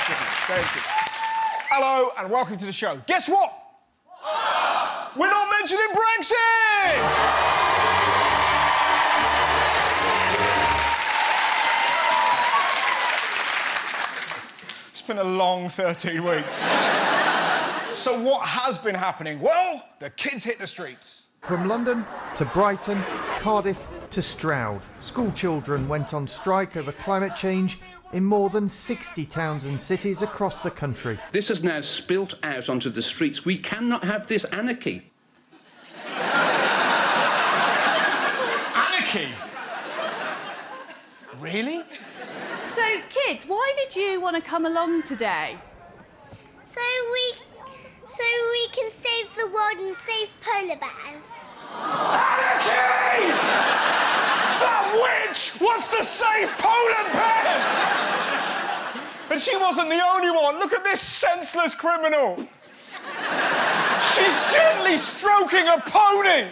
Thank you. Hello and welcome to the show. Guess what? We're not mentioning Brexit! It's been a long 13 weeks. So what has been happening? Well, the kids hit the streets. From London to Brighton, Cardiff to Stroud, school children went on strike over climate change in more than 60 towns and cities across the country. This has now spilt out onto the streets. We cannot have this anarchy. Anarchy? Really? So, kids, why did you want to come along today? So we can save the world and save polar bears. Anarchy! That witch wants to save polar bears! And she wasn't the only one. Look at this senseless criminal. She's gently stroking a pony.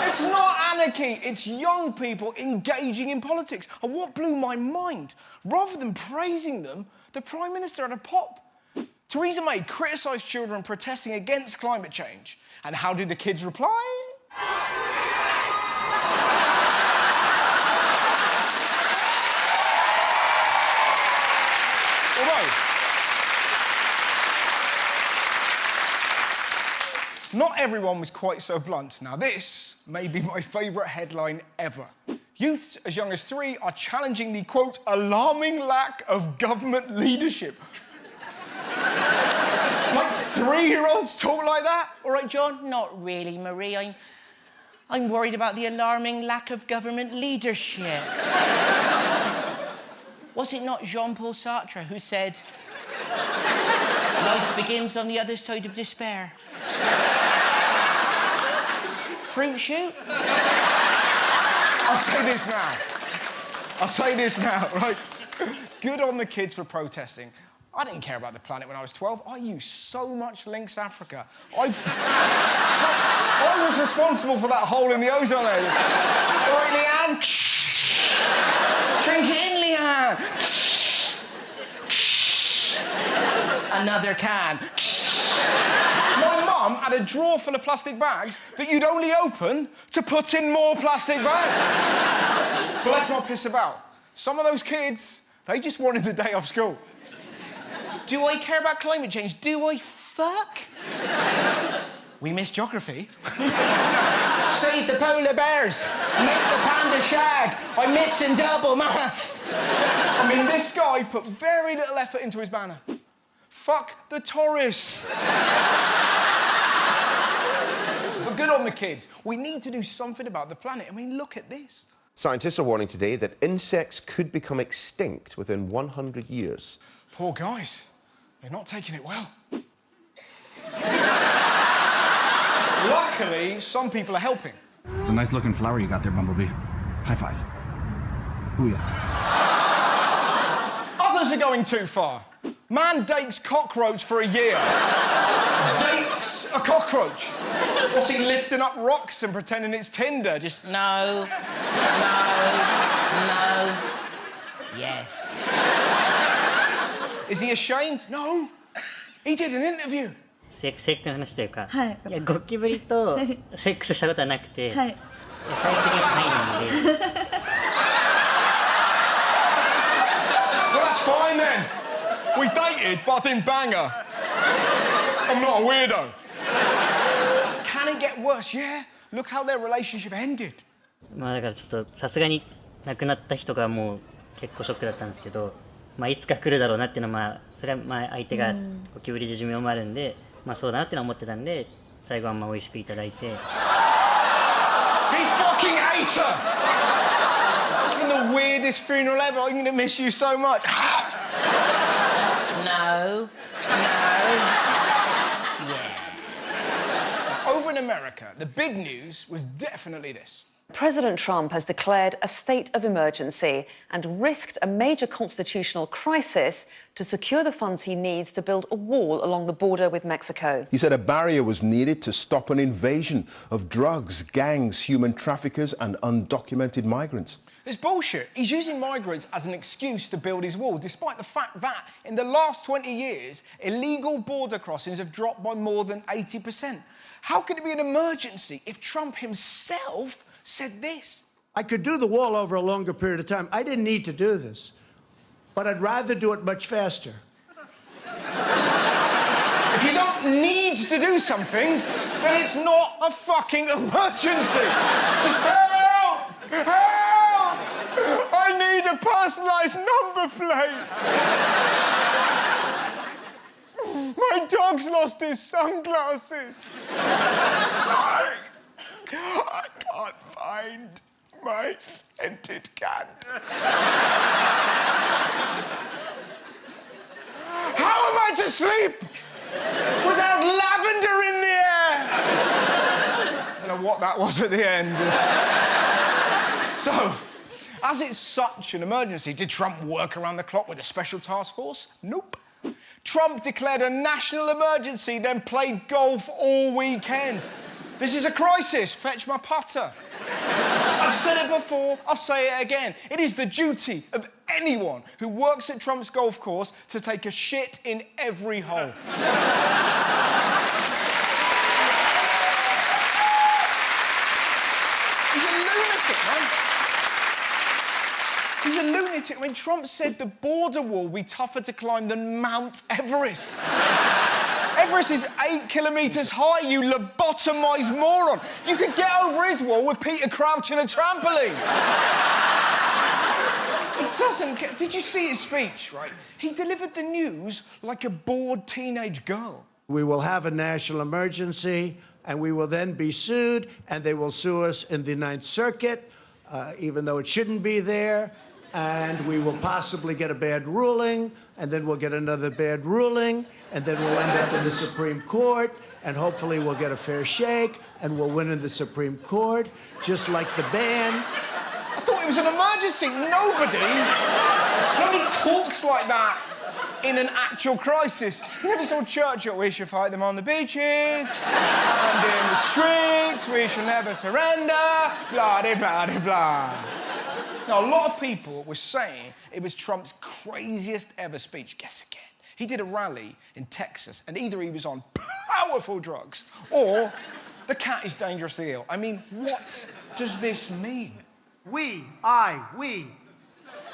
It's not anarchy, it's young people engaging in politics. And what blew my mind, rather than praising them, the Prime Minister had a pop. Theresa May criticised children protesting against climate change. And how did the kids reply? Although, not everyone was quite so blunt. Now, this may be my favourite headline ever. Youths as young as 3 are challenging the, quote, alarming lack of government leadership. Like 3-year-olds talk like that? All right, John, not really, Marie. I'm worried about the alarming lack of government leadership. Was it not Jean-Paul Sartre who said, life begins on the other side of despair? Fruit shoot? I'll say this now, right? Good on the kids for protesting. I didn't care about the planet when I was 12. I used so much Lynx Africa. I was responsible for that hole in the ozone layer. Right, Leanne? Drink it in, Leanne. Another can. My mum had a drawer full of plastic bags that you'd only open to put in more plastic bags. But let's not piss about. Some of those kids, they just wanted the day off school. Do I care about climate change? Do I fuck? We missed geography. Save the polar bears. Make the panda shag. I'm missing double maths. I mean, this guy put very little effort into his banner. Fuck the tourists. But good on the kids. We need to do something about the planet. I mean, look at this. Scientists are warning today that insects could become extinct within 100 years. Poor guys. They're not taking it well. Luckily, some people are helping. It's a nice-looking flower you got there, Bumblebee. High five. Booyah. Others are going too far. Man dates cockroach for a year. Dates a cockroach. What's he lifting up rocks and pretending it's Tinder? Just No. Yes. Is he ashamed? No. He did an interview. セックスの話というか、はいいやゴキブリとセックスしたことはなくて、はい最終的に入るんで。Well, that's fine then. We dated, but I didn't bang her. I'm not a weirdo. Can it get worse? Yeah. Look how their relationship ended. まあだからちょっとさすがに亡くなった人がもう結構ショックだったんですけど、まあいつか来るだろうなっていうのはまあそれはまあ相手がゴキブリで寿命もあるんで、まあそうだなってのは思ってたんで、最後はまあ美味しくいただいて。He fucking hates her. It's been the weirdest funeral ever. I'm gonna miss you so much. No. Over in America, the big news was definitely this. President Trump has declared a state of emergency and risked a major constitutional crisis to secure the funds he needs to build a wall along the border with Mexico. He said a barrier was needed to stop an invasion of drugs, gangs, human traffickers and undocumented migrants. It's bullshit. He's using migrants as an excuse to build his wall, despite the fact that in the last 20 years, illegal border crossings have dropped by more than 80%. How could it be an emergency if Trump himself said this? I could do the wall over a longer period of time. I didn't need to do this, but I'd rather do it much faster. If you don't need to do something, then it's not a fucking emergency. Just help! Help! I need a personalised number plate. My dog's lost his sunglasses. I can't find my scented candles. How am I to sleep without lavender in the air? I don't know what that was at the end. So, as it's such an emergency, did Trump work around the clock with a special task force? Nope. Trump declared a national emergency, then played golf all weekend. This is a crisis. Fetch my putter. I've said it before, I'll say it again. It is the duty of anyone who works at Trump's golf course to take a shit in every hole. He's a lunatic, man. He's a lunatic. I mean, Trump said the border wall will be tougher to climb than Mount Everest. Everest is 8 kilometres high, you lobotomised moron. You could get over his wall with Peter Crouch and a trampoline. He doesn't get... Did you see his speech, right? He delivered the news like a bored teenage girl. We will have a national emergency, and we will then be sued, and they will sue us in the Ninth Circuit, even though it shouldn't be there, and we will possibly get a bad ruling, and then we'll get another bad ruling, and then we'll end up in the Supreme Court, and hopefully we'll get a fair shake, and we'll win in the Supreme Court, just like the ban. I thought it was an emergency. Nobody talks like that in an actual crisis. You never saw Churchill, we shall fight them on the beaches, and in the streets, we shall never surrender, blah-de-blah-de-blah. Now, a lot of people were saying it was Trump's craziest ever speech. Guess again. He did a rally in Texas, and either he was on powerful drugs or the cat is dangerously ill. I mean, what does this mean? We. I'm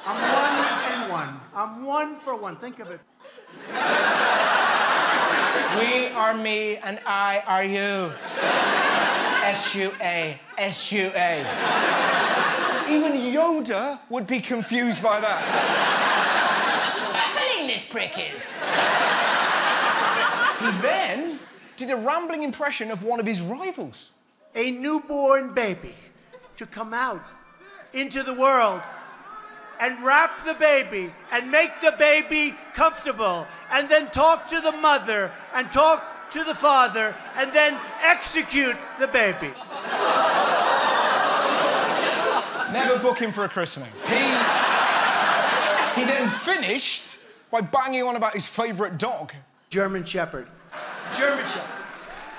one and one. I'm one for one. Think of it. We are me and I are you. S-U-A. S-U-A. Even Yoda would be confused by that. Baffling this prick is. He then did a rambling impression of one of his rivals. A newborn baby to come out into the world and wrap the baby and make the baby comfortable and then talk to the mother and talk to the father and then execute the baby. Never book him for a christening. He then finished by banging on about his favourite dog. German Shepherd. German Shepherd.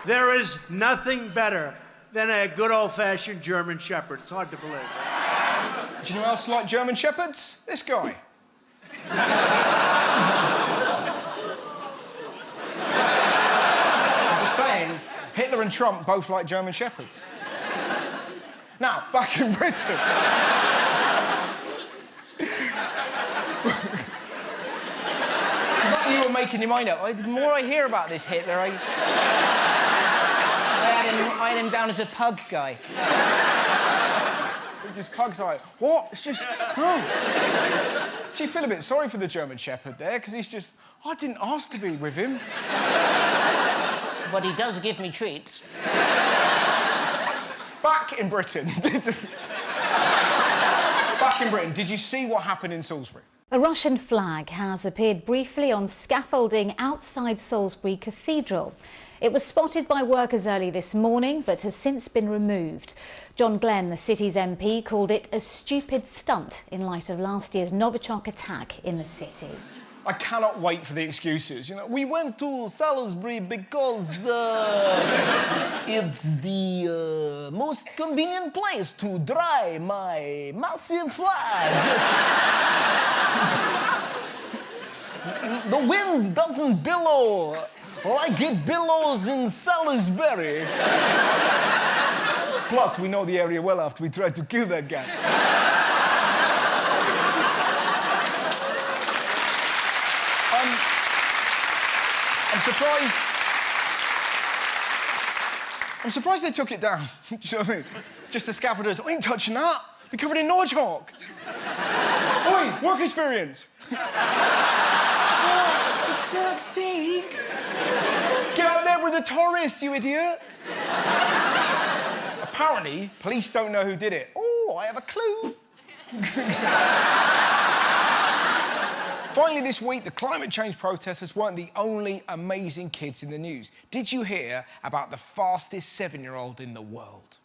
There is nothing better than a good old-fashioned German Shepherd. It's hard to believe. Right? Do you know who else like German Shepherds? This guy. I'm just saying, Hitler and Trump both like German Shepherds. Now, back in Britain. It's like you were making your mind up. The more I hear about this Hitler, I had him down as a pug guy. Just pugs like, what? It's just, no. Actually, feel a bit sorry for the German Shepherd there, because he's just, I didn't ask to be with him. But he does give me treats. Back in Britain. Did you see what happened in Salisbury? A Russian flag has appeared briefly on scaffolding outside Salisbury Cathedral. It was spotted by workers early this morning, but has since been removed. John Glenn, the city's MP, called it a stupid stunt in light of last year's Novichok attack in the city. I cannot wait for the excuses. You know, we went to Salisbury because it's the most convenient place to dry my massive flag. The wind doesn't billow like it billows in Salisbury. Plus, we know the area well after we tried to kill that guy. I'm surprised they took it down. Do you know what I mean? Just the scaffolders. I ain't touching that. Be covered in Novichok. Oi, work experience. Oh, for fuck's sake. Get out there with the tourists, you idiot. Apparently, police don't know who did it. Oh, I have a clue. Finally, this week, the climate change protesters weren't the only amazing kids in the news. Did you hear about the fastest 7-year-old in the world?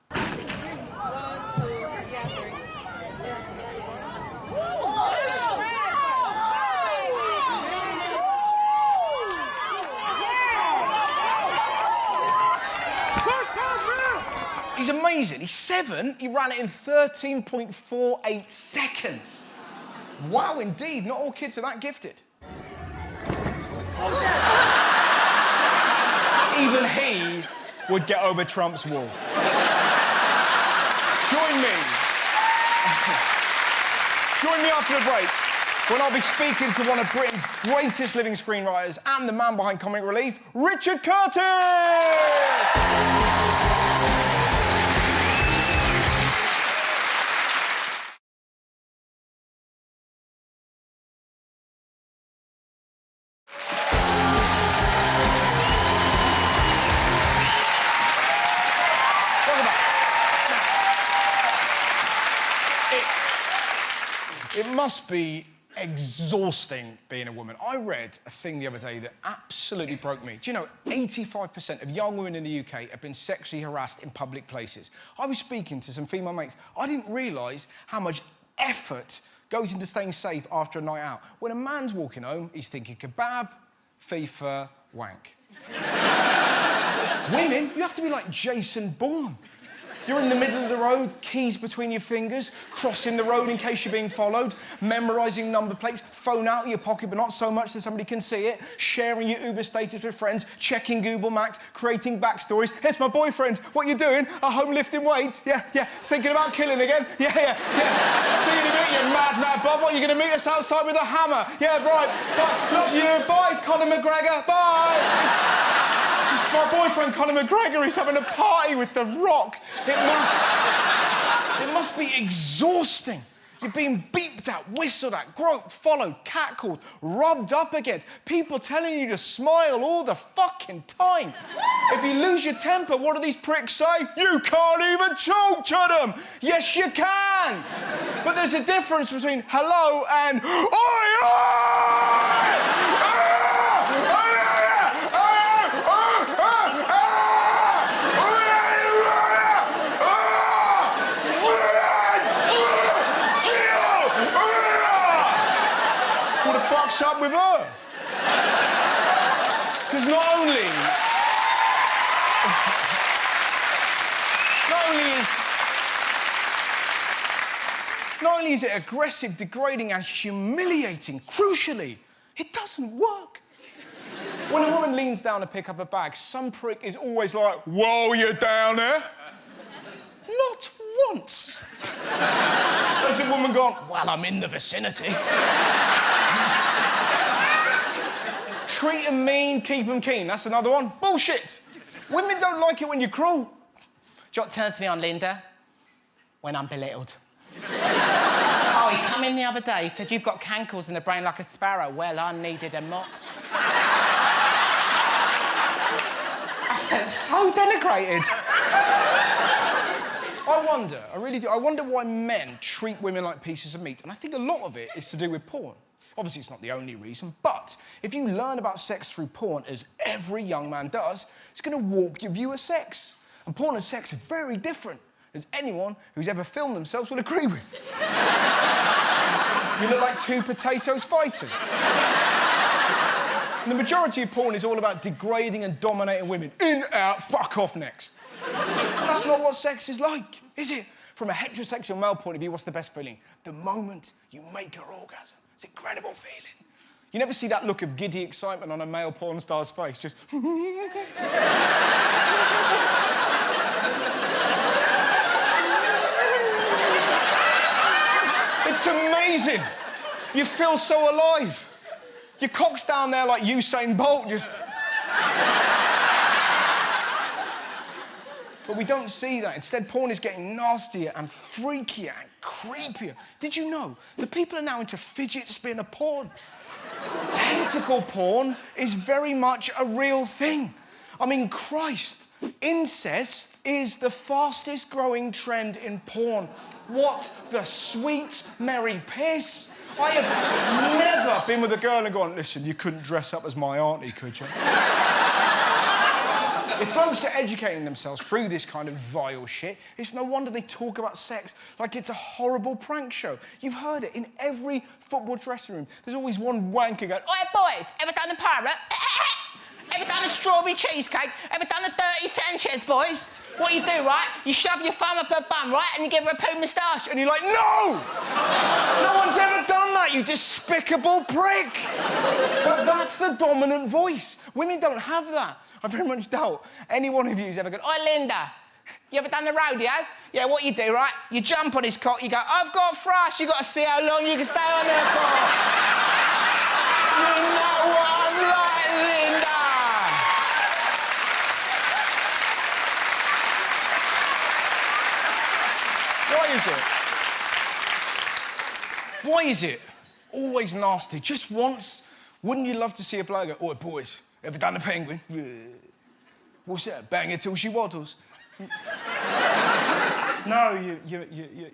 He's amazing. He's 7. He ran it in 13.48 seconds. Wow, indeed. Not all kids are that gifted. Even he would get over Trump's wall. Join me. Join me after the break when I'll be speaking to one of Britain's greatest living screenwriters and the man behind Comic Relief, Richard Curtis! It must be exhausting being a woman. I read a thing the other day that absolutely broke me. Do you know, 85% of young women in the UK have been sexually harassed in public places. I was speaking to some female mates. I didn't realise how much effort goes into staying safe after a night out. When a man's walking home, he's thinking kebab, FIFA, wank. Women, you have to be like Jason Bourne. You're in the middle of the road, keys between your fingers, crossing the road in case you're being followed, memorising number plates, phone out of your pocket but not so much that somebody can see it, sharing your Uber status with friends, checking Google Maps, creating backstories. It's my boyfriend. What you doing? At home lifting weights? Yeah. Thinking about killing again? Yeah. See you in a bit, you mad Bob. What, you going to meet us outside with a hammer? Yeah, right. Not you. Bye, Conor McGregor. Bye. It's my boyfriend, Conor McGregor. He's having a party with The Rock. It must be exhausting. You're being beeped at, whistled at, groped, followed, catcalled, rubbed up against. People telling you to smile all the fucking time. If you lose your temper, what do these pricks say? You can't even talk to them. Yes, you can. But there's a difference between hello and oi! What the fuck's up with her? Because not only is it aggressive, degrading and humiliating, crucially, it doesn't work. When a woman leans down to pick up a bag, some prick is always like, whoa, you're down there? Not once. Has a woman gone, well, I'm in the vicinity. Treat 'em mean, keep 'em keen. That's another one. Bullshit. Women don't like it when you're cruel. Jot turns to me on Linda when I'm belittled. Oh, he come in the other day, said you've got cankles in the brain like a sparrow. Well, I needed a mop. I felt so denigrated. I really do. I wonder why men treat women like pieces of meat. And I think a lot of it is to do with porn. Obviously, it's not the only reason, but if you learn about sex through porn, as every young man does, it's going to warp your view of sex. And porn and sex are very different. as anyone who's ever filmed themselves will agree with. You look like two potatoes fighting. And the majority of porn is all about degrading and dominating women. In, out, fuck off next. And that's not what sex is like, is it? From a heterosexual male point of view, what's the best feeling? The moment you make her orgasm. It's an incredible feeling. You never see that look of giddy excitement on a male porn star's face, just... It's amazing. You feel so alive. Your cock's down there like Usain Bolt, just... But we don't see that. Instead, porn is getting nastier and freakier and creepier. Did you know that people are now into fidget spinner porn? Tentacle porn is very much a real thing. I mean, Christ, incest is the fastest growing trend in porn. What the sweet merry piss. I have never been with a girl and gone, listen, you couldn't dress up as my auntie, could you? If blokes are educating themselves through this kind of vile shit, it's no wonder they talk about sex like it's a horrible prank show. You've heard it in every football dressing room. There's always one wanker going, "Oi, boys, ever done a pirate? Ever done a strawberry cheesecake? Ever done a dirty Sanchez, boys? What you do, right? You shove your thumb up her bum, right? And you give her a poo moustache. And you're like, no! No one's ever done that, you despicable prick! But that's the dominant voice. Women don't have that. I very much doubt any one of you who's ever gone, "Oi, Linda, you ever done the rodeo? Yeah, what you do, right? You jump on his cock, you go, I've got thrush, you got to see how long you can stay on there for. You know what I'm like, Linda. Why is it always nasty? Just once, wouldn't you love to see a bloke go, "Oi, boys, ever done a penguin? What's that? Bang her till she waddles." No,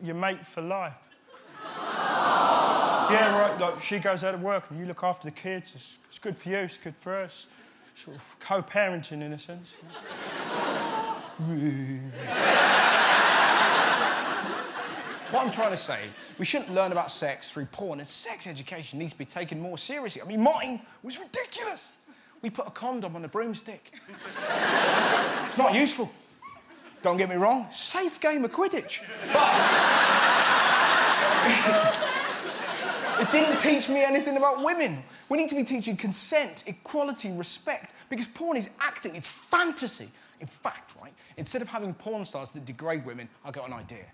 you mate for life. Yeah, right, like, she goes out of work and you look after the kids. It's good for you, it's good for us. Sort of co-parenting, in a sense. What I'm trying to say, we shouldn't learn about sex through porn, and sex education needs to be taken more seriously. I mean, mine was ridiculous. We put a condom on a broomstick. It's not useful. Don't get me wrong, safe game of Quidditch. But it didn't teach me anything about women. We need to be teaching consent, equality, respect, because porn is acting, it's fantasy. In fact, right, instead of having porn stars that degrade women, I got an idea.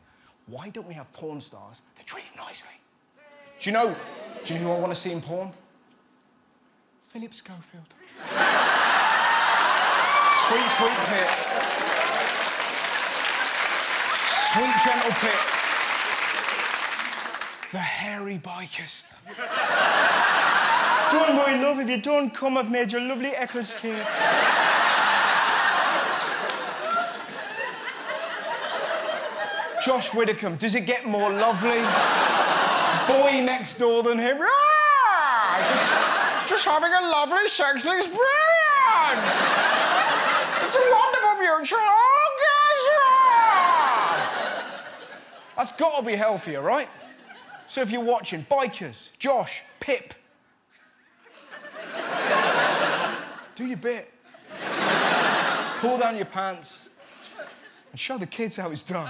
Why don't we have porn stars that treat them nicely? Do you know who I want to see in porn? Philip Schofield. Sweet, sweet Pit. Sweet, gentle Pit. The hairy bikers. Done, my love, if you're done, come, I've made your lovely Eccles cake. Josh Widdicombe, does it get more lovely? Boy next door than him. Ah, just having a lovely sexual experience. It's a wonderful mutual orgasm. That's got to be healthier, right? So if you're watching, bikers, Josh, Pip, do your bit. Pull down your pants and show the kids how it's done.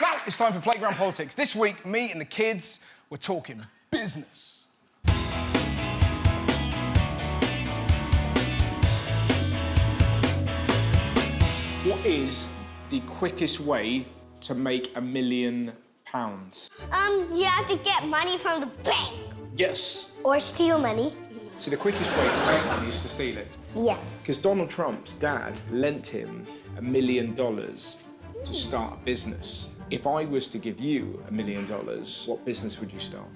Now it's time for Playground Politics. This week, me and the kids were talking business. What is the quickest way to make £1 million? You have to get money from the bank. Yes. Or steal money. So the quickest way to make money is to steal it. Yes. Because Donald Trump's dad lent him $1 million to start a business. If I was to give you $1 million, what business would you start?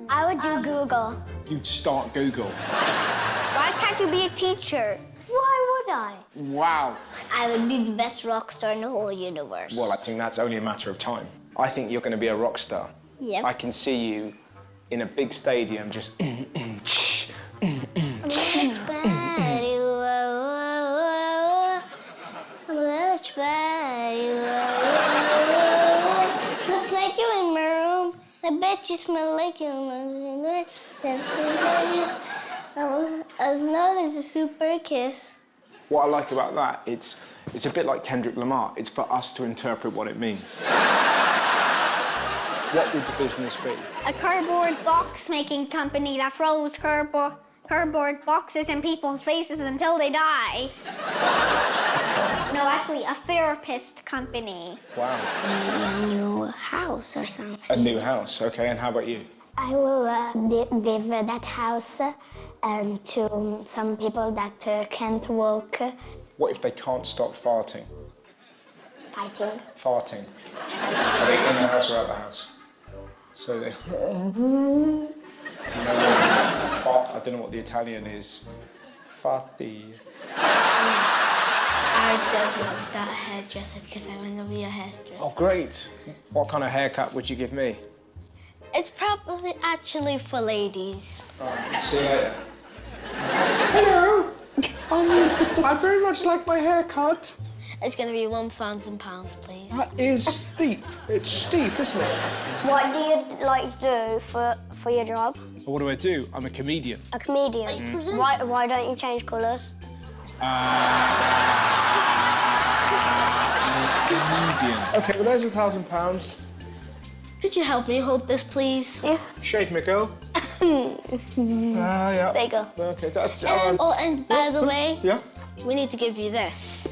I would do Google. You'd start Google. Why can't you be a teacher? Why would I? Wow. I would be the best rock star in the whole universe. Well, I think that's only a matter of time. I think you're going to be a rock star. Yep. I can see you in a big stadium, just. Looks like you in my room. I bet you smell like you. As known as a super kiss. What I like about that, it's a bit like Kendrick Lamar. It's for us to interpret what it means. What would the business be? A cardboard box making company that throws cardboard boxes in people's faces until they die. No, actually, a therapist company. Wow. Maybe a new house or something. A new house, okay, and how about you? I will give that house to some people that can't walk. What if they can't stop farting? Fighting. Farting. Are they in the house or out the house? So they... I don't know what the Italian is. Fatti. I just want to start a hairdresser because I want to be a hairdresser. Oh, great. What kind of haircut would you give me? It's probably actually for ladies. All right, see you later. Hello. I very much like my haircut. It's going to be £1,000, please. That is steep. It's steep, isn't it? What do you like to do for your job? What do I do? I'm a comedian. A comedian. Why don't you change colours? Comedian. Okay, well, there's £1,000. Could you help me hold this, please? Yeah. Shave me, girl. Yeah. There you go. Okay, that's... And by the way, Yeah? we need to give you this.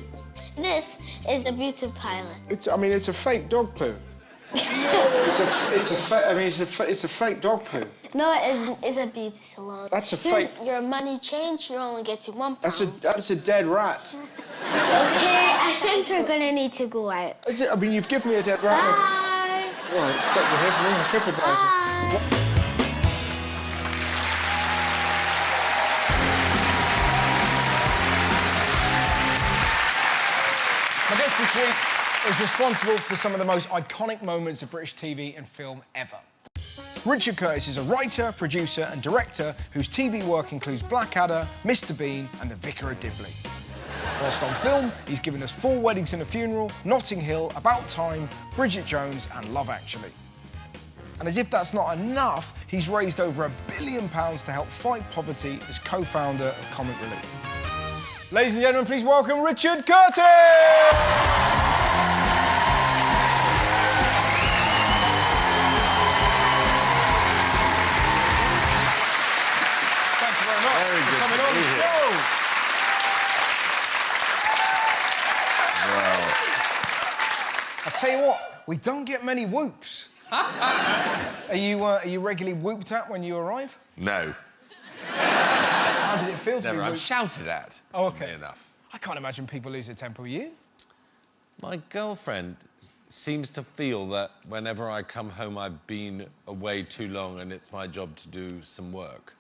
This is a beauty pilot. It's a fake dog poo. It's a fake dog poo. No, it isn't. It's a beauty salon. That's a Here's fake... your money change. You're only getting £1. That's a dead rat. Okay, I think we're gonna need to go out. You've given me a dead rat. Bye. Well, I expect to hear from you on TripAdvisor. My guest this week is responsible for some of the most iconic moments of British TV and film ever. Richard Curtis is a writer, producer and director whose TV work includes Blackadder, Mr Bean and The Vicar of Dibley. Whilst on film, he's given us 4 Weddings and a Funeral, Notting Hill, About Time, Bridget Jones and Love Actually. And as if that's not enough, he's raised over £1 billion to help fight poverty as co-founder of Comic Relief. Ladies and gentlemen, please welcome Richard Curtis! Thank you very much for coming on the show. I tell you what, we don't get many whoops. Are you regularly whooped at when you arrive? No. How did it feel to be I'm whooped? shouted at. Oh, OK. Enough. I can't imagine people lose their temper with you. My girlfriend seems to feel that whenever I come home, I've been away too long and it's my job to do some work.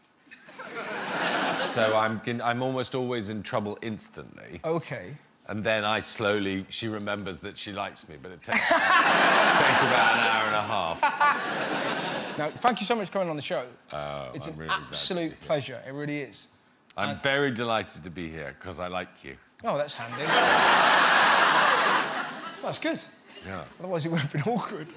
So I'm almost always in trouble instantly. OK. And then she remembers that she likes me, but it takes about an hour and a half. Now, thank you so much for coming on the show. It's I'm an really glad to absolute be here. pleasure. It really is. I'm very delighted to be here, because I like you. Oh, that's handy. That's good. Yeah. Otherwise, it would have been awkward.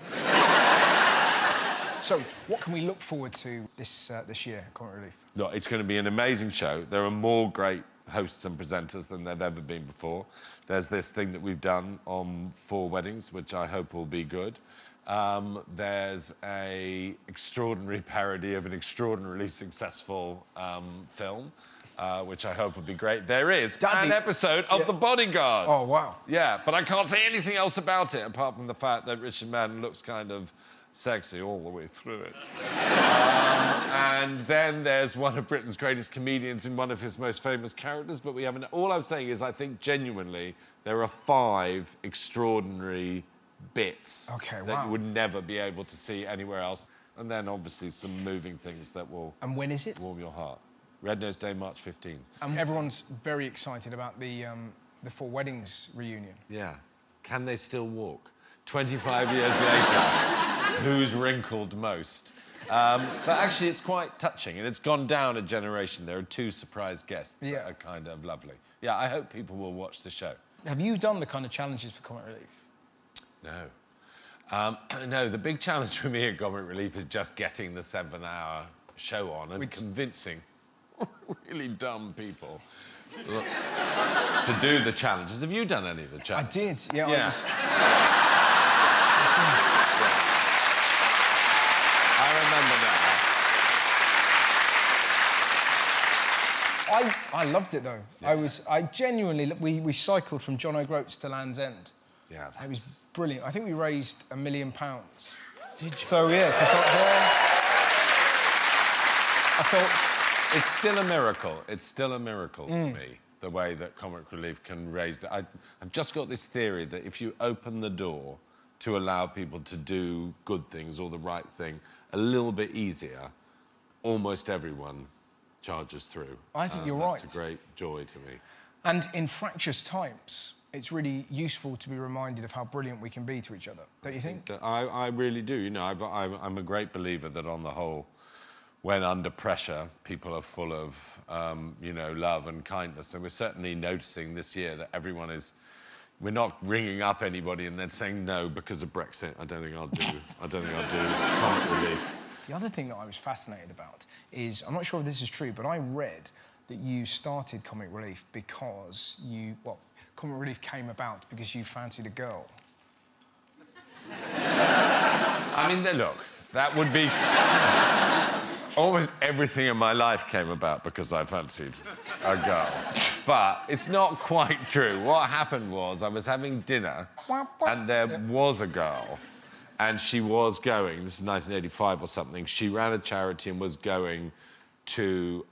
So, what can we look forward to this year, Comic Relief? Look, it's going to be an amazing show. There are more great hosts and presenters than there've ever been before. There's this thing that we've done on 4 Weddings, which I hope will be good. There's an extraordinary parody of an extraordinarily successful film, which I hope will be great. There is an episode of The Bodyguard. Oh, wow. Yeah, but I can't say anything else about it, apart from the fact that Richard Madden looks kind of sexy all the way through it. And then there's one of Britain's greatest comedians in one of his most famous characters, but we haven't... All I'm saying is I think genuinely there are 5 extraordinary bits that you would never be able to see anywhere else. And then obviously some moving things that will... And when is it? ...warm your heart. Red Nose Day, March 15th. And everyone's very excited about the 4 Weddings reunion. Yeah. Can they still walk? 25 years later. who's wrinkled most. But actually, it's quite touching, and it's gone down a generation. There are 2 surprise guests that are kind of lovely. Yeah, I hope people will watch the show. Have you done the kind of challenges for Comic Relief? No. No, the big challenge for me at Comic Relief is just getting the 7-hour show on and convincing really dumb people to do the challenges. Have you done any of the challenges? I did, yeah. Yeah. I remember that. I loved it though. Yeah. I genuinely, we cycled from John O'Groats to Land's End. Yeah, it was brilliant. I think we raised £1 million. Did you? So yes, I thought it's still a miracle. It's still a miracle to me, the way that Comic Relief can raise that. I've just got this theory that if you open the door to allow people to do good things or the right thing a little bit easier, almost everyone charges through. I think you're right. It's a great joy to me. And in fractious times, it's really useful to be reminded of how brilliant we can be to each other, don't you think? I really do. You know, I'm a great believer that on the whole, when under pressure, people are full of, you know, love and kindness. And we're certainly noticing this year that everyone is... We're not ringing up anybody and then saying no because of Brexit. I don't think I'll do Comic Relief. The other thing that I was fascinated about is, I'm not sure if this is true, but I read that you started Comic Relief because Comic Relief came about because you fancied a girl. I mean, look, that would be... Almost everything in my life came about because I fancied a girl. But it's not quite true. What happened was I was having dinner and there was a girl and she was going, this is 1985 or something, she ran a charity and was going to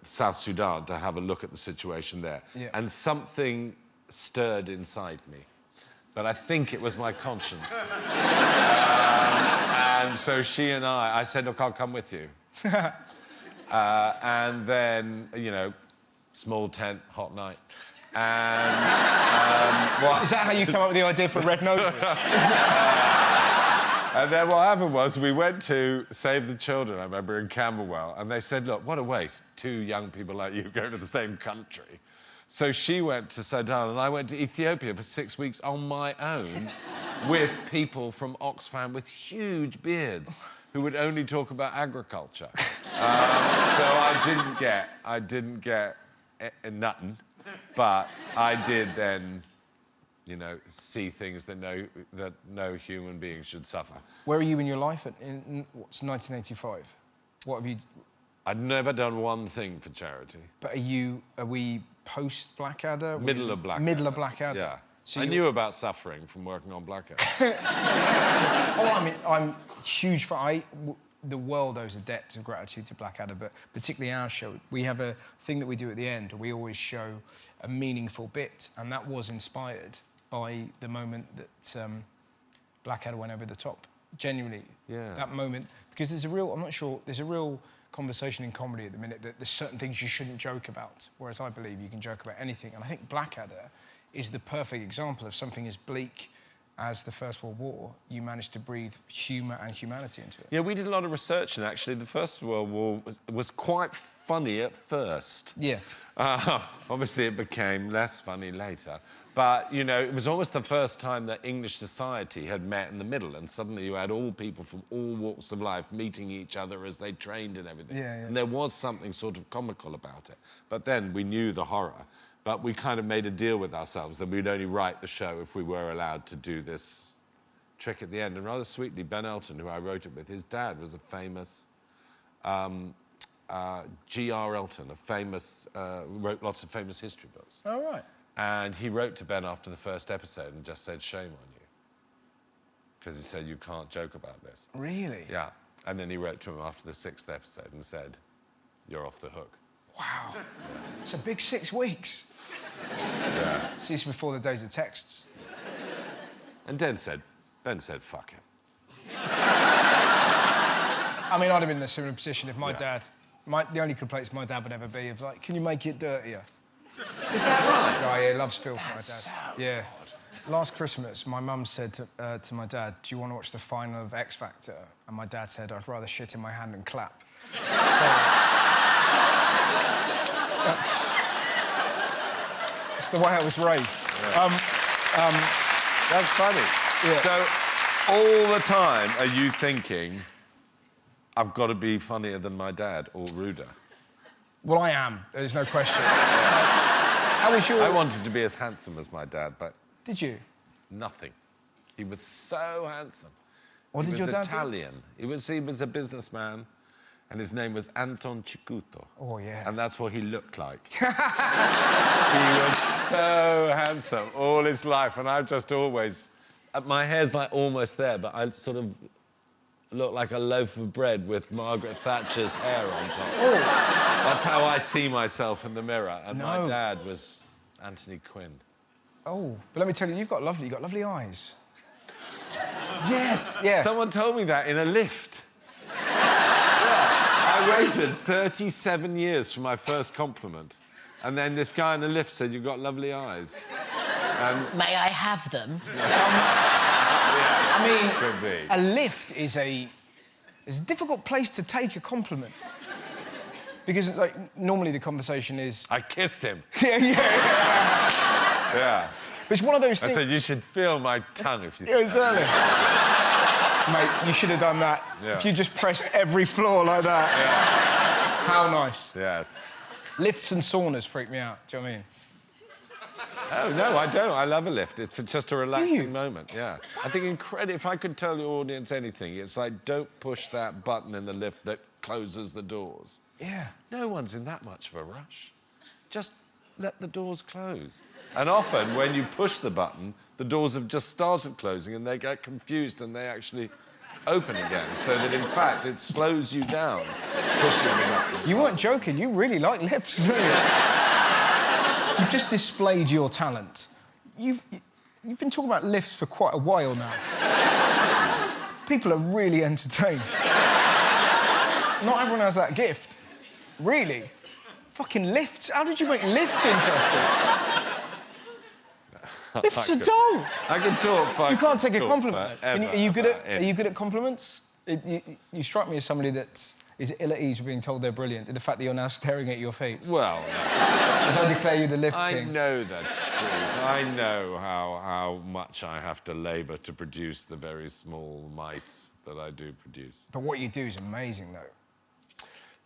South Sudan to have a look at the situation there. Yeah. And something stirred inside me. But I think it was my conscience. And so she and I said, look, I'll come with you. And then, you know, small tent, hot night. And... Is that how you come up with the idea for Red Nose? And then what happened was we went to Save the Children, I remember, in Camberwell, and they said, look, what a waste, 2 young people like you go to the same country. So she went to Sudan and I went to Ethiopia for 6 weeks on my own with people from Oxfam with huge beards who would only talk about agriculture. So I didn't get nothing, but I did then, you know, see things that no human being should suffer. Where are you in your life in what's 1985? What have you... I'd never done one thing for charity. But are we post-Blackadder? Middle of Blackadder. Middle of Blackadder. Yeah. So I knew about suffering from working on Blackadder. Oh, I mean, I'm huge fan. The world owes a debt of gratitude to Blackadder, but particularly our show. We have a thing that we do at the end. We always show a meaningful bit, and that was inspired by the moment that Blackadder went over the top. Genuinely, that moment. Because there's a real... I'm not sure... There's a real conversation in comedy at the minute that there's certain things you shouldn't joke about, whereas I believe you can joke about anything. And I think Blackadder is the perfect example of something as bleak as the First World War. You managed to breathe humour and humanity into it. Yeah, we did a lot of research, and actually the First World War was quite funny at first. Yeah. Obviously, it became less funny later. But, you know, it was almost the first time that English society had met in the middle, and suddenly you had all people from all walks of life meeting each other as they trained and everything. Yeah, yeah. And there was something sort of comical about it. But then we knew the horror. But we kind of made a deal with ourselves that we'd only write the show if we were allowed to do this trick at the end. And rather sweetly, Ben Elton, who I wrote it with, his dad was a famous... G.R. Elton, wrote lots of famous history books. Oh, right. And he wrote to Ben after the first episode and just said, shame on you. Because he said, you can't joke about this. Really? Yeah. And then he wrote to him after the 6th episode and said, you're off the hook. Wow. Yeah. It's a big 6 weeks. Yeah. This is before the days of texts. And Ben said, fuck him. I mean, I'd have been in a similar position if my dad... the only complaints my dad would ever be is like, can you make it dirtier? Is that right? Oh, yeah, he loves filth, my dad. So yeah. odd. Last Christmas, my mum said to my dad, "Do you want to watch the final of X Factor?" And my dad said, "I'd rather shit in my hand and clap." That's the way I was raised. Yeah. That's funny. Yeah. So, all the time, are you thinking, I've got to be funnier than my dad or ruder? Well, I am. There's no question. How was your... I wanted to be as handsome as my dad, but... Did you? Nothing. He was so handsome. What did your dad do? Italian. He was a businessman, and his name was Anton Cicuto. Oh, yeah. And that's what he looked like. He was so handsome all his life, and I've just always... my hair's like almost there, but I sort of look like a loaf of bread with Margaret Thatcher's hair on top. Oh. That's how I see myself in the mirror, and my dad was Anthony Quinn. Oh, but let me tell you, you've got lovely eyes. Yes! Yeah. Someone told me that in a lift. Yeah. I waited 37 years for my first compliment, and then this guy in the lift said, "You've got lovely eyes." And... May I have them? I mean, could be. A lift is a difficult place to take a compliment. Because, like, normally the conversation is... I kissed him. Yeah. But it's one of those things... I said, "You should feel my tongue if you..." Yeah, exactly. Mate, you should have done that. Yeah. If you just pressed every floor like that. Yeah. How nice. Yeah. Lifts and saunas freak me out, do you know what I mean? Oh, no, I don't. I love a lift. It's just a relaxing moment, yeah. I think if I could tell your audience anything, it's like, don't push that button in the lift that closes the doors. Yeah. No one's in that much of a rush. Just let the doors close. And often, when you push the button, the doors have just started closing and they get confused and they actually open again, so that, in fact, it slows you down, pushing the button. You weren't joking. You really like lifts, don't you? You've just displayed your talent. You've been talking about lifts for quite a while now. People are really entertained. Not everyone has that gift. Really? Fucking lifts? How did you make lifts interesting? Lifts are dull. I can talk. You can't take a compliment. Are you good at compliments? You strike me as somebody that is ill at ease with being told they're brilliant, and the fact that you're now staring at your feet. Well, as I declare you the lift I king. know the truth. I know how much I have to labour to produce the very small mice that I do produce. But what you do is amazing, though.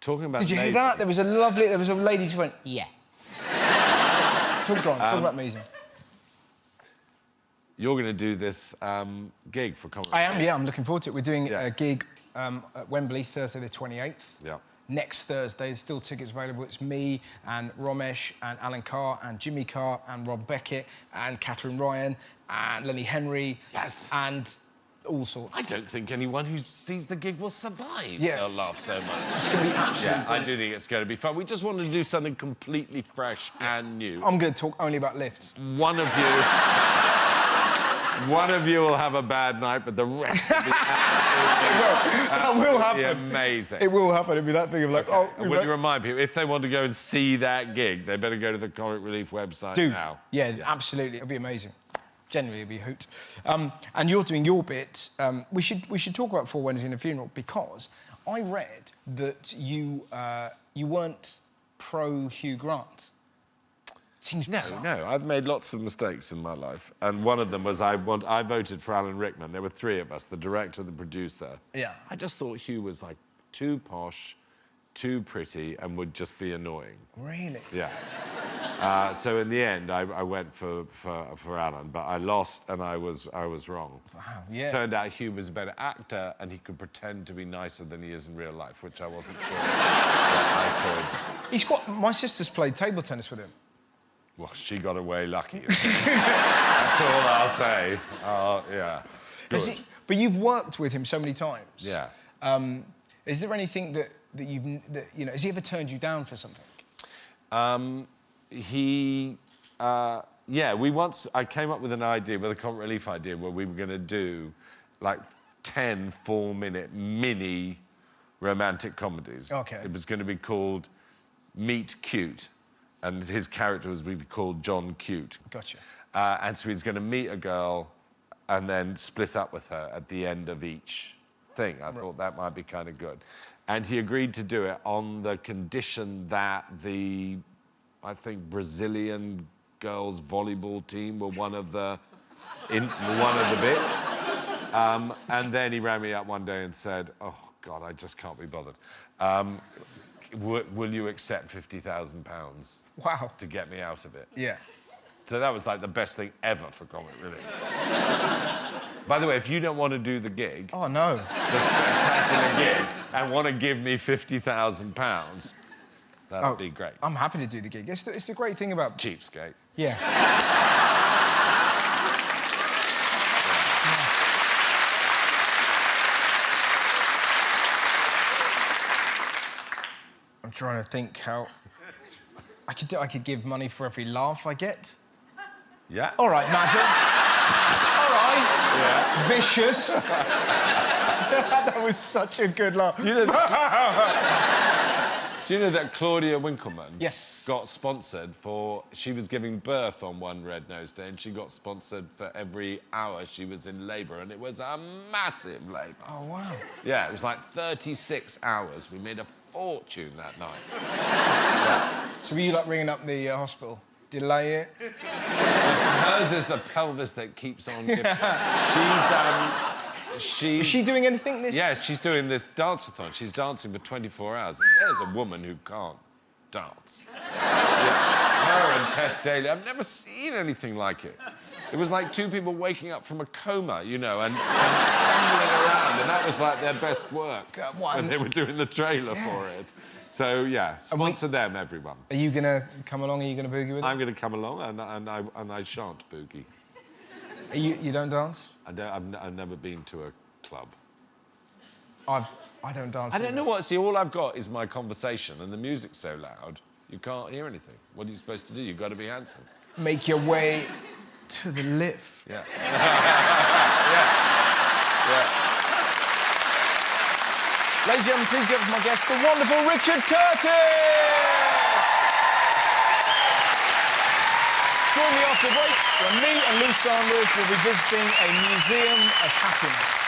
Talking about... Did you hear that? There was a lady who went, yeah. Talk about amazing. You're going to do this gig for comedy. I am, yeah. I'm looking forward to it. We're doing a gig at Wembley, Thursday the 28th. Yeah. Next Thursday, there's still tickets available. It's me and Romesh and Alan Carr and Jimmy Carr and Rob Beckett and Catherine Ryan and Lenny Henry. Yes. And all sorts. I don't think anyone who sees the gig will survive. Yeah. They'll laugh so much. It's going to be absolutely I do think it's going to be fun. We just want to do something completely fresh and new. I'm going to talk only about lifts. One of you will have a bad night, but the rest will be absolutely amazing. It will happen. It'll be that thing of like, oh... And would you remind people, if they want to go and see that gig, they better go to the Comic Relief website now. Yeah, absolutely. It'll be amazing. Generally, it'll be a hoot. And you're doing your bit. We should talk about 4 Wednesdays in a Funeral, because I read that you weren't pro Hugh Grant. Seems bizarre. No, I've made lots of mistakes in my life, and one of them was I voted for Alan Rickman. There were 3 of us, the director, the producer. Yeah. I just thought Hugh was like too posh, too pretty, and would just be annoying. Really? Yeah. So in the end, I went for Alan, but I lost, and I was wrong. Wow. Yeah. Turned out Hugh was a better actor, and he could pretend to be nicer than he is in real life, which I wasn't sure that I could. My sister's played table tennis with him. Well, she got away lucky. That's all I'll say. Yeah. Good. But you've worked with him so many times. Yeah. Is there anything that has he ever turned you down for something? I came up with an idea, with a Comic Relief idea, where we were going to do like 10 4-minute mini romantic comedies. Okay. It was going to be called Meet Cute. and his character was really called John Cute. Gotcha. And so he's going to meet a girl and then split up with her at the end of each thing. I thought that might be kind of good. And he agreed to do it on the condition that the, I think, Brazilian girls' volleyball team were one of the bits. And then he rang me up one day and said, oh, God, I just can't be bothered. Will you accept £50,000 wow. to get me out of it? Yeah. So that was like the best thing ever for Comic Relief. By the way, if you don't want to do the gig... Oh, no. The spectacular gig, and want to give me £50,000, that'd be great. I'm happy to do the gig. It's the great thing about... It's cheapskate. Yeah. I'm trying to think how... I could give money for every laugh I get. Yeah. All right, Madge. All right. Yeah. Vicious. That was such a good laugh. Do you know that Claudia Winkleman got sponsored for... She was giving birth on one Red Nose Day, and she got sponsored for every hour she was in labour, and it was a massive labour. Oh, wow. Yeah, it was like 36 hours. We made a fortune that night. Yeah. So were you, like, ringing up the hospital? Delay it? Hers is the pelvis that keeps on giving. Is she doing anything this... Yes, she's doing this dance-a-thon. She's dancing for 24 hours. There's a woman who can't dance. Yeah. Her and Tess Daly. I've never seen anything like it. It was like two people waking up from a coma, you know, and stumbling around, and that was like their best work when they were doing the trailer for it. So, yeah, sponsor them, everyone. Are you going to come along? Are you going to boogie with them? I'm going to come along, and I shan't boogie. You don't dance? I've never been to a club. I don't dance. I don't know what... See, all I've got is my conversation, and the music's so loud, you can't hear anything. What are you supposed to do? You've got to be handsome. Make your way to the lift. Yeah. Ladies and gentlemen, please give us my guest, the wonderful Richard Curtis! Join me after the break, when me and Lou Sanders will be visiting a museum of happiness.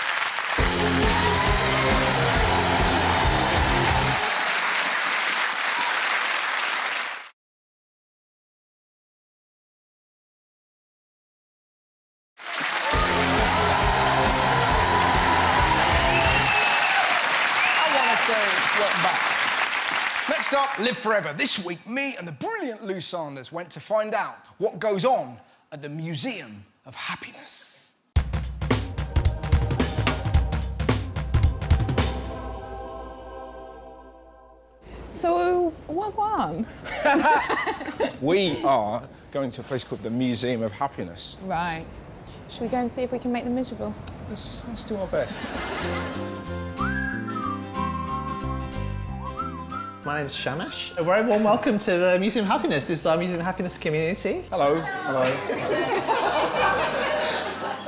Welcome back. Next up, Live Forever. This week, me and the brilliant Lou Sanders went to find out what goes on at the Museum of Happiness. So, what one? We are going to a place called the Museum of Happiness. Right. Should we go and see if we can make them miserable? Let's do our best. My name's Shamash. A very warm welcome to the Museum of Happiness. This is our Museum of Happiness community. Hello. Hello.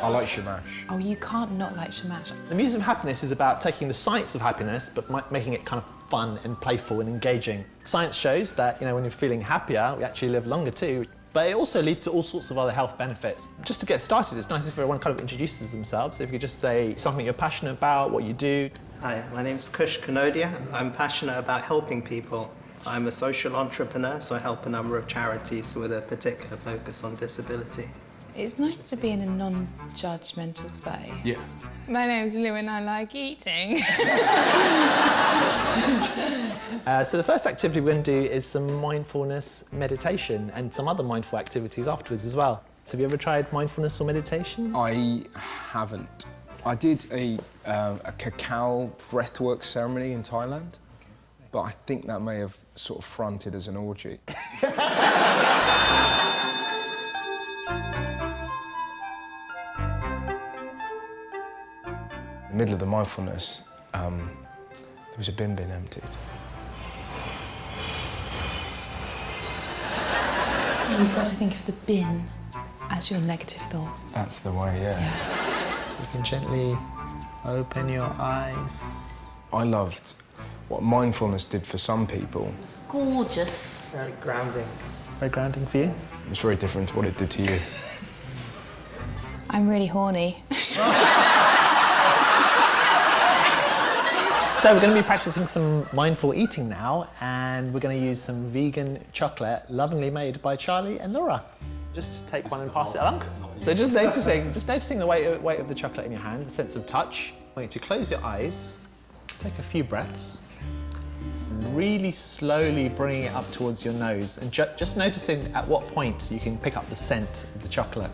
I like Shamash. Oh, you can't not like Shamash. The Museum of Happiness is about taking the science of happiness, but making it kind of fun and playful and engaging. Science shows that, you know, when you're feeling happier, we actually live longer too. But it also leads to all sorts of other health benefits. Just to get started, it's nice if everyone kind of introduces themselves. So if you could just say something you're passionate about, what you do. Hi, my name's Kush Kanodia. I'm passionate about helping people. I'm a social entrepreneur, so I help a number of charities with a particular focus on disability. It's nice to be in a non-judgmental space. Yes. My name's Lou and I like eating. So the first activity we're going to do is some mindfulness meditation and some other mindful activities afterwards as well. So have you ever tried mindfulness or meditation? I haven't. I did a cacao breathwork ceremony in Thailand, but I think that may have sort of fronted as an orgy. In the middle of the mindfulness, there was a bin being emptied. You've got to think of the bin as your negative thoughts. That's the way, yeah. So you can gently open your eyes. I loved what mindfulness did for some people. Gorgeous. Very grounding. Very grounding for you? It's very different to what it did to you. I'm really horny. So we're going to be practicing some mindful eating now, and we're going to use some vegan chocolate lovingly made by Charlie and Laura. Just take one and pass it along. So just noticing the weight of the chocolate in your hand, the sense of touch. I want you to close your eyes, take a few breaths, and really slowly bringing it up towards your nose, and just noticing at what point you can pick up the scent of the chocolate.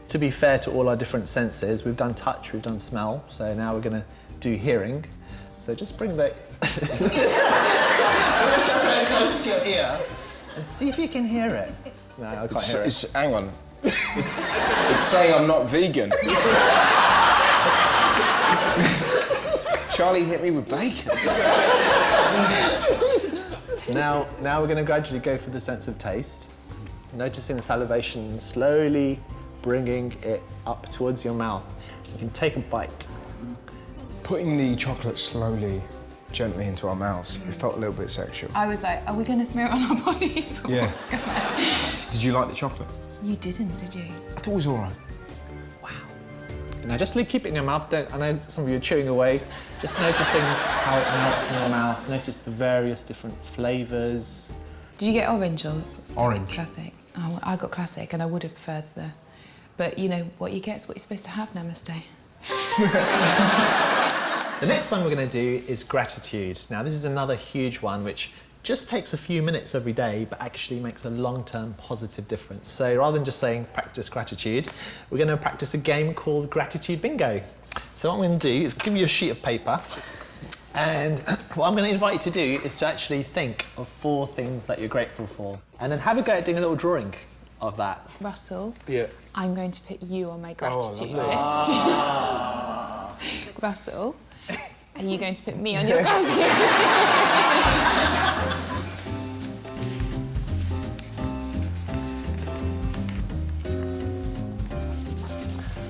To be fair to all our different senses, we've done touch, we've done smell, so now we're going to do hearing. So just bring the chocolate close to your ear and see if you can hear it. No, I can't hear it. Hang on. It's saying I'm not vegan. Charlie hit me with bacon. So now we're going to gradually go for the sense of taste. Noticing the salivation, slowly bringing it up towards your mouth. You can take a bite. Putting the chocolate slowly, gently into our mouths, it felt a little bit sexual. I was like, are we going to smear it on our bodies? Or Yeah. what's going? Did you like the chocolate? You didn't, did you? I thought it was all right. Now just keep it in your mouth. I know some of you are chewing away. Just noticing how it melts in your mouth. Notice the various different flavours. Did you get orange or Orange. classic? Oh, I got classic, and I would have preferred the. But you know what you get is what you're supposed to have. Namaste. The next one we're going to do is gratitude. Now this is another huge one which just takes a few minutes every day but actually makes a long-term positive difference. So rather than just saying practice gratitude, we're going to practice a game called Gratitude Bingo. So what I'm going to do is give you a sheet of paper, and what I'm going to invite you to do is to actually think of 4 things that you're grateful for, and then have a go at doing a little drawing of that. Russell. Yeah. I'm going to put you on my gratitude lovely. list. Russell, are you going to put me on your gratitude?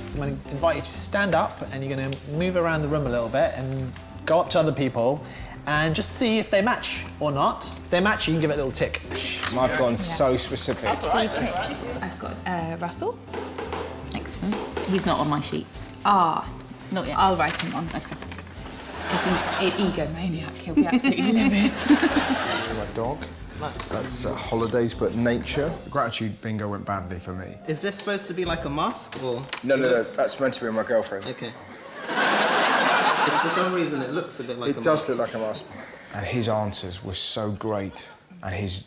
I'm going to invite you to stand up, and you're going to move around the room a little bit and go up to other people and just see if they match or not. If they match, you can give it a little tick. I've gone so specific. That's all right, that's all right. I've got Russell. Excellent. He's not on my sheet. Ah, Not yet. I'll write him on. Okay. Because he's an egomaniac. He'll be absolutely livid. That's my dog. Nice. That's holidays, but nature. The gratitude bingo went badly for me. Is this supposed to be like a mask or? No, that's meant to be my girlfriend. Okay. It's for some reason it looks a bit like a mask. It does look like a mask. And his answers were so great, and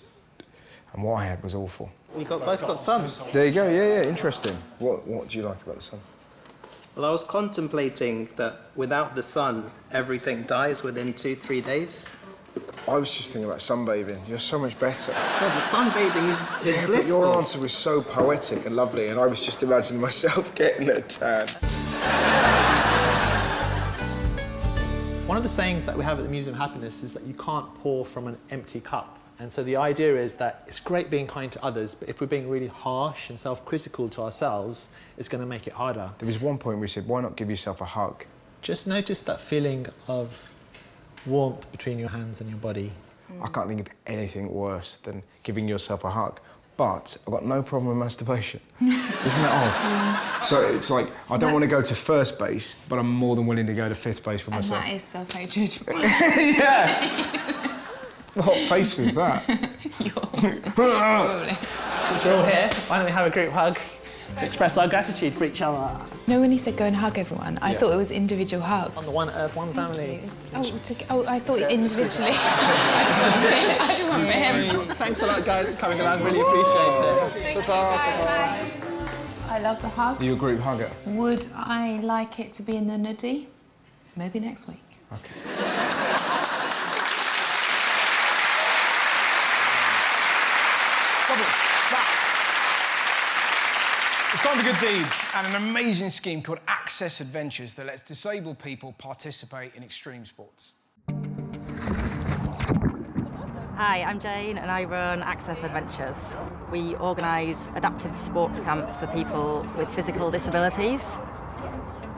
what I had was awful. We both got sons. There you go. Yeah, interesting. What do you like about the sun? Well, I was contemplating that without the sun, everything dies within 2-3 days. I was just thinking about sunbathing. You're so much better. God, the sunbathing is But blissful. your answer was so poetic and lovely, and I was just imagining myself getting a tan. One of the sayings that we have at the Museum of Happiness is that you can't pour from an empty cup. And so the idea is that it's great being kind to others, but if we're being really harsh and self-critical to ourselves, it's going to make it harder. There was one point where we said, why not give yourself a hug? Just notice that feeling of warmth between your hands and your body. I can't think of anything worse than giving yourself a hug. But I've got no problem with masturbation. Isn't that odd? So it's like, I don't want to go to first base, but I'm more than willing to go to 5th base for myself. And that is self-hatred. Yeah. What face was that? Yours. Since we're all here, why don't we have a group hug to express our gratitude for each other? No, when he said go and hug everyone, I thought it was individual hugs. On the one Earth, one family. I thought individually. I just want for him. Thanks a lot, guys, for coming along. Really appreciate it. Thank you. Bye. I love the hug. Are you a group hugger? Would I like it to be in the nudie? Maybe next week. Okay. It's time for good deeds and an amazing scheme called Access Adventures that lets disabled people participate in extreme sports. Hi, I'm Jane and I run Access Adventures. We organise adaptive sports camps for people with physical disabilities.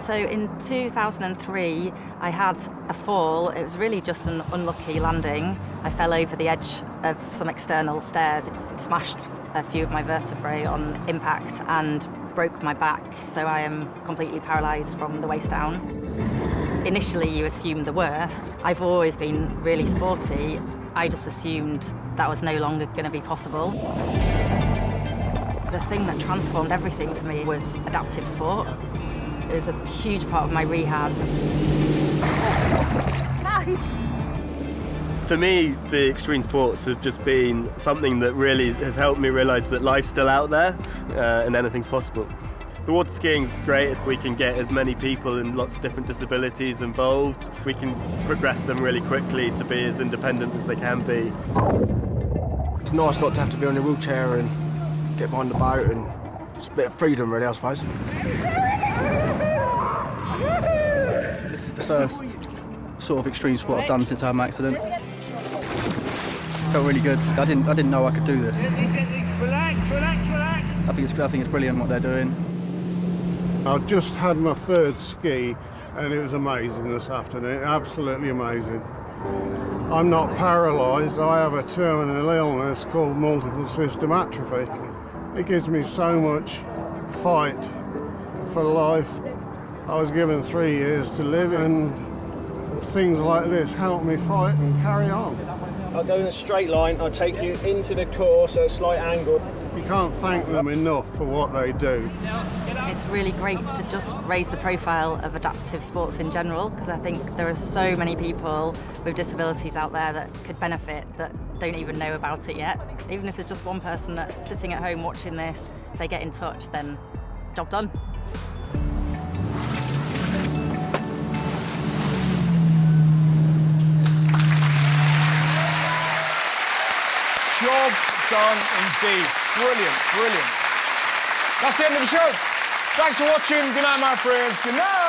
So in 2003, I had a fall. It was really just an unlucky landing. I fell over the edge of some external stairs. It smashed a few of my vertebrae on impact and broke my back. So I am completely paralysed from the waist down. Initially, you assume the worst. I've always been really sporty. I just assumed that was no longer going to be possible. The thing that transformed everything for me was adaptive sport. It was a huge part of my rehab. For me, the extreme sports have just been something that really has helped me realise that life's still out there and anything's possible. The water skiing's great. We can get as many people and lots of different disabilities involved. We can progress them really quickly to be as independent as they can be. It's nice not to have to be on your wheelchair and get behind the boat, and it's a bit of freedom really, I suppose. This is the first sort of extreme sport I've done since I had my accident. Felt really good. I didn't know I could do this. Relax, relax, relax. I think it's brilliant what they're doing. I've just had my third ski and it was amazing this afternoon, absolutely amazing. I'm not paralysed, I have a terminal illness called multiple system atrophy. It gives me so much fight for life. I was given 3 years to live, and things like this help me fight and carry on. I'll go in a straight line, I'll take you into the course at a slight angle. You can't thank them enough for what they do. It's really great to just raise the profile of adaptive sports in general, because I think there are so many people with disabilities out there that could benefit that don't even know about it yet. Even if there's just one person that's sitting at home watching this, if they get in touch, then job done. Job done indeed. Brilliant, brilliant. That's the end of the show. Thanks for watching. Good night, my friends. Good night.